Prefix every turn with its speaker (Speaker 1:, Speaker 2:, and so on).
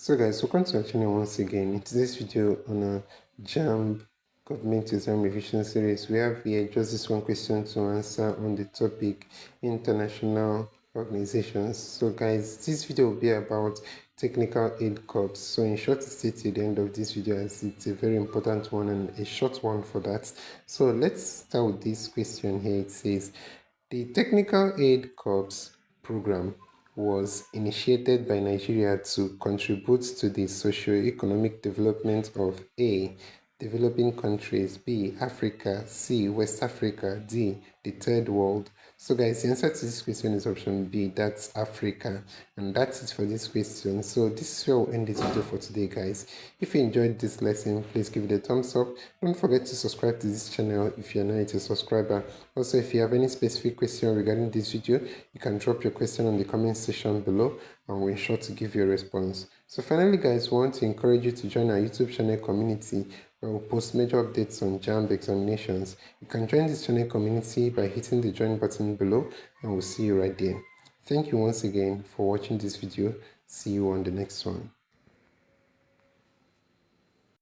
Speaker 1: So guys, welcome to our channel once again. In today's video on a JAMB Government Exam Revision Series, we have here just this one question to answer on the topic international organizations. So guys, this video will be about technical aid corps. So in short, stay till the end of this video as it's a very important one and a short one for that. So let's start with this question here. It says, the Technical Aid Corps program was initiated by Nigeria to contribute to the socio-economic development of A. Developing countries, B. Africa, C. West Africa, D. The Third World. So guys, the answer to this question is option B, that's Africa. And that's it for this question. So this is where we'll end this video for today, guys. If you enjoyed this lesson, please give it a thumbs up. Don't forget to subscribe to this channel if you're not yet a subscriber. Also, if you have any specific question regarding this video, you can drop your question on the comment section below and we'll ensure to give you a response. So finally, guys, we want to encourage you to join our YouTube channel community where we'll post major updates on JAMB examinations. You can join this channel community by hitting the join button below and we'll see you right there. Thank you once again for watching this video. See you on the next one.